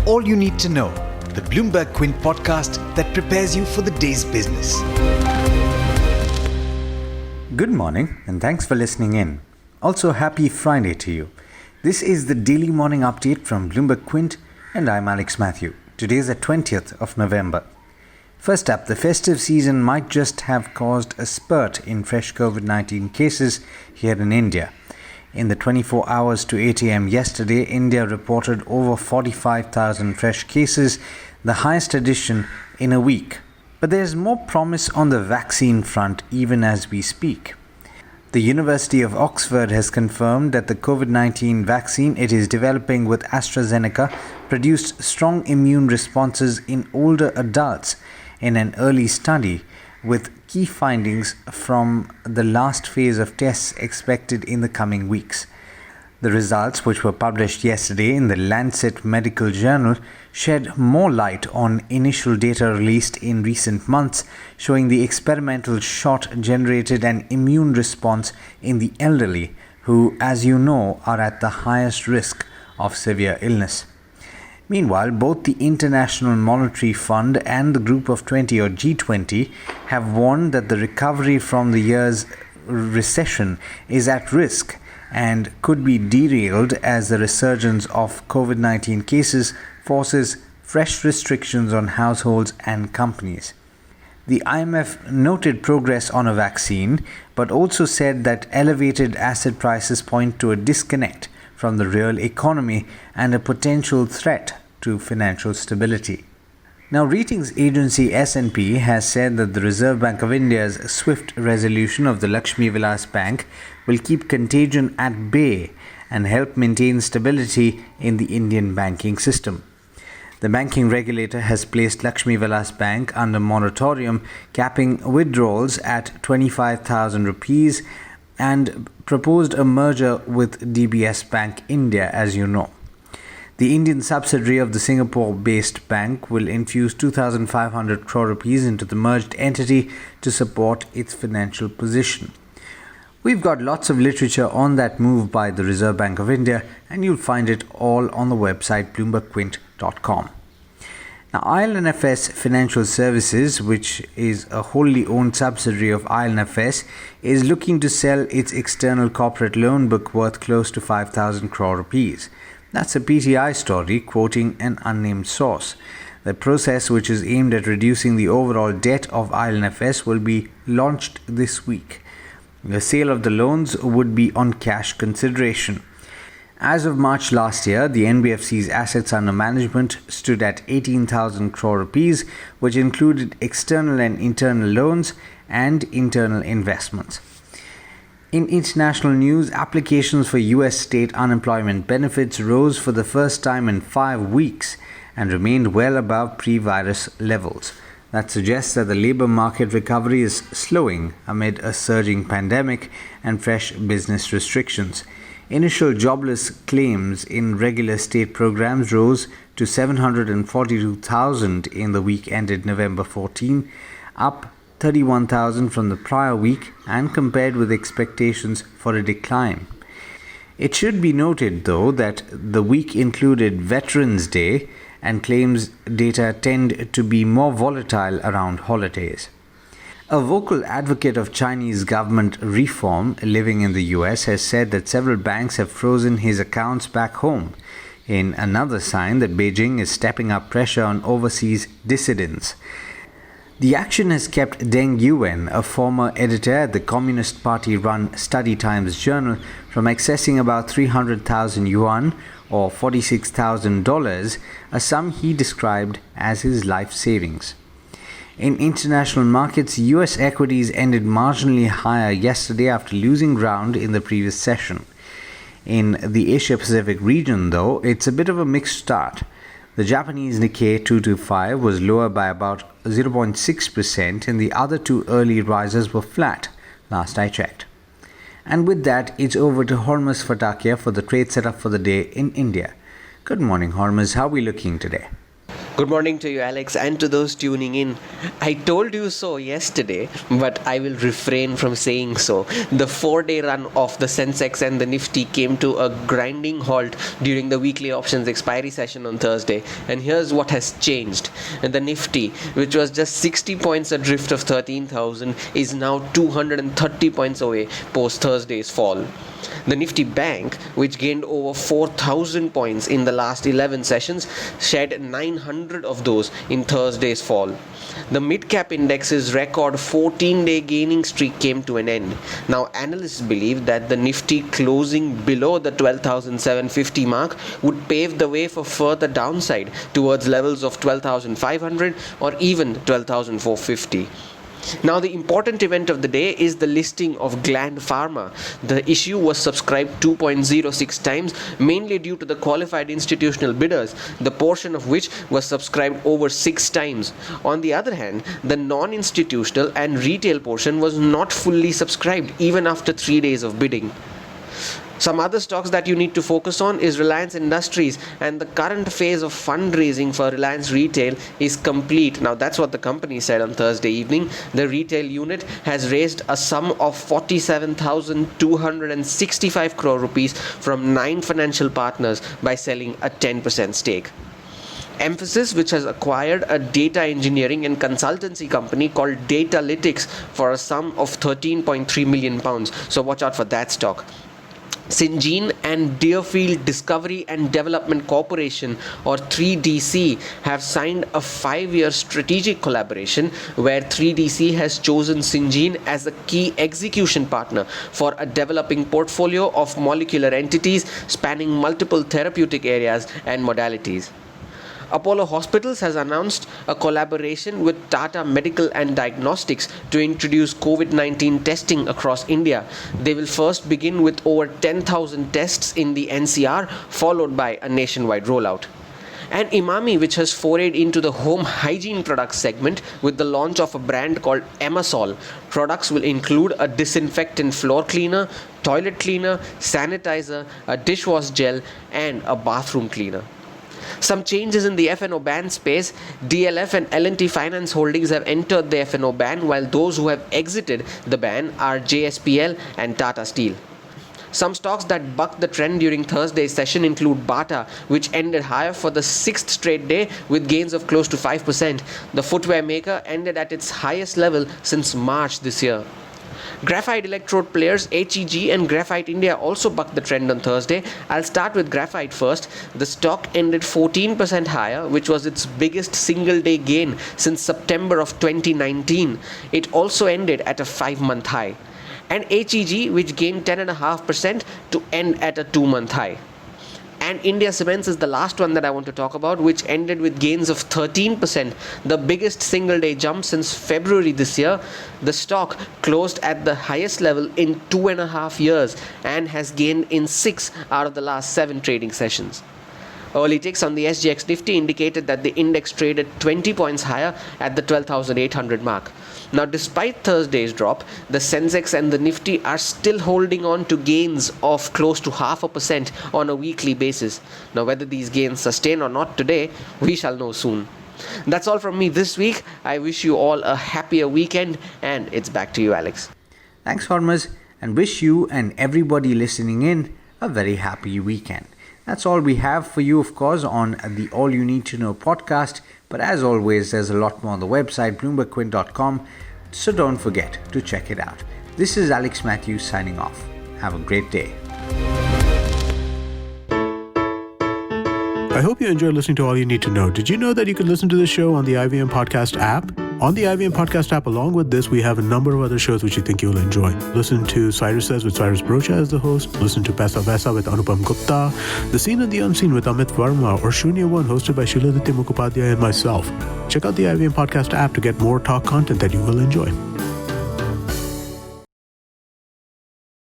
all you need to know, the Bloomberg Quint podcast that prepares you for the day's business. Good morning and thanks for listening in. Also, happy Friday to you. This is the daily morning update from Bloomberg Quint and I'm Alex Matthew. Today is the 20th of November. First up, the festive season might just have caused a spurt in fresh COVID-19 cases here in India. In the 24 hours to 8 a.m. yesterday, India reported over 45,000 fresh cases, the highest addition in a week. But there is more promise on the vaccine front even as we speak. The University of Oxford has confirmed that the COVID-19 vaccine it is developing with AstraZeneca produced strong immune responses in older adults in an early study, with key findings from the last phase of tests expected in the coming weeks. The results, which were published yesterday in the Lancet Medical Journal, shed more light on initial data released in recent months, showing the experimental shot generated an immune response in the elderly, who, as you know, are at the highest risk of severe illness. Meanwhile, both the International Monetary Fund and the Group of 20 or G20 have warned that the recovery from the year's recession is at risk and could be derailed as the resurgence of COVID-19 cases forces fresh restrictions on households and companies. The IMF noted progress on a vaccine, but also said that elevated asset prices point to a disconnect from the real economy and a potential threat to financial stability. Now, ratings agency S&P has said that the Reserve Bank of India's swift resolution of the Lakshmi Vilas Bank will keep contagion at bay and help maintain stability in the Indian banking system. The banking regulator has placed Lakshmi Vilas Bank under moratorium, capping withdrawals at 25,000 rupees and proposed a merger with DBS Bank India, as you know. The Indian subsidiary of the Singapore-based bank will infuse 2,500 crore rupees into the merged entity to support its financial position. We've got lots of literature on that move by the Reserve Bank of India, and you'll find it all on the website bloombergquint.com. Now, IL&FS Financial Services, which is a wholly owned subsidiary of IL&FS, is looking to sell its external corporate loan book worth close to 5,000 crore rupees. That's a PTI story, quoting an unnamed source. The process, which is aimed at reducing the overall debt of IL&FS, will be launched this week. The sale of the loans would be on cash consideration. As of March last year, the NBFC's assets under management stood at 18,000 crore rupees, which included external and internal loans and internal investments. In international news, applications for US state unemployment benefits rose for the first time in 5 weeks and remained well above pre-virus levels. That suggests that the labor market recovery is slowing amid a surging pandemic and fresh business restrictions. Initial jobless claims in regular state programs rose to 742,000 in the week ended November 14, up 31,000 from the prior week and compared with expectations for a decline. It should be noted, though, that the week included Veterans Day and claims data tend to be more volatile around holidays. A vocal advocate of Chinese government reform living in the US has said that several banks have frozen his accounts back home, in another sign that Beijing is stepping up pressure on overseas dissidents. The action has kept Deng Yuan, a former editor at the Communist Party-run Study Times Journal, from accessing about 300,000 yuan or $46,000, a sum he described as his life savings. In international markets, US equities ended marginally higher yesterday after losing ground in the previous session. In the Asia-Pacific region, though, it's a bit of a mixed start. The Japanese Nikkei 225 was lower by about 0.6% and the other two early risers were flat, last I checked. And with that, it's over to Hormuz Fatakia for the trade setup for the day in India. Good morning, Hormuz. How are we looking today? Good morning to you, Alex, and to those tuning in. I told you so yesterday, but I will refrain from saying so. The 4-day run of the Sensex and the Nifty came to a grinding halt during the weekly options expiry session on Thursday. And here's what has changed. The Nifty, which was just 60 points adrift of 13,000, is now 230 points away post Thursday's fall. The Nifty Bank, which gained over 4,000 points in the last 11 sessions, shed 900 of those in Thursday's fall. The mid-cap index's record 14-day gaining streak came to an end. Now, analysts believe that the Nifty closing below the 12,750 mark would pave the way for further downside towards levels of 12,500 or even 12,450. Now, the important event of the day is the listing of Gland Pharma. The issue was subscribed 2.06 times, mainly due to the qualified institutional bidders, the portion of which was subscribed over 6 times. On the other hand, the non-institutional and retail portion was not fully subscribed even after 3 days of bidding. Some other stocks that you need to focus on is Reliance Industries, and the current phase of fundraising for Reliance Retail is complete. Now, that's what the company said on Thursday evening. The retail unit has raised a sum of 47,265 crore rupees from 9 financial partners by selling a 10% stake. Mphasis, which has acquired a data engineering and consultancy company called Datalytics for a sum of £13.3 million. So watch out for that stock. Syngene and Deerfield Discovery and Development Corporation, or 3DC, have signed a 5-year strategic collaboration where 3DC has chosen Syngene as a key execution partner for a developing portfolio of molecular entities spanning multiple therapeutic areas and modalities. Apollo Hospitals has announced a collaboration with Tata Medical and Diagnostics to introduce COVID-19 testing across India. They will first begin with over 10,000 tests in the NCR, followed by a nationwide rollout. And Emami, which has forayed into the home hygiene products segment with the launch of a brand called Emasol. Products will include a disinfectant floor cleaner, toilet cleaner, sanitizer, a dishwash gel, and a bathroom cleaner. Some changes in the F&O ban space. DLF and L&T Finance Holdings have entered the F&O ban, while those who have exited the ban are JSPL and Tata Steel. Some stocks that bucked the trend during Thursday's session include Bata, which ended higher for the 6th straight day with gains of close to 5%. The footwear maker ended at its highest level since March this year. Graphite electrode players HEG and Graphite India also bucked the trend on Thursday. I'll start with Graphite first. The stock ended 14% higher, which was its biggest single-day gain since September of 2019. It also ended at a 5-month high. And HEG, which gained 10.5% to end at a 2-month high. And India Cements is the last one that I want to talk about, which ended with gains of 13%, the biggest single-day jump since February this year. The stock closed at the highest level in 2.5 years and has gained in 6 out of the last 7 trading sessions. Early ticks on the SGX Nifty indicated that the index traded 20 points higher at the 12,800 mark. Now, despite Thursday's drop, the Sensex and the Nifty are still holding on to gains of close to 0.5% on a weekly basis. Now, whether these gains sustain or not today, we shall know soon. That's all from me this week. I wish you all a happier weekend, and it's back to you, Alex. Thanks, Hormuz, and wish you and everybody listening in a very happy weekend. That's all we have for you, of course, on the All You Need to Know podcast. But as always, there's a lot more on the website, bloombergquint.com. So don't forget to check it out. This is Alex Matthews signing off. Have a great day. I hope you enjoyed listening to All You Need to Know. Did you know that you can listen to the show on the IVM Podcast app? On the IVM Podcast app, along with this, we have a number of other shows which you think you'll enjoy. Listen to Cyrus Says with Cyrus Brocha as the host. Listen to Paisa Vaisa with Anupam Gupta. The Scene and the Unseen with Amit Verma, or Shunya One hosted by Shiladitya Mukhopadhyay and myself. Check out the IVM Podcast app to get more talk content that you will enjoy.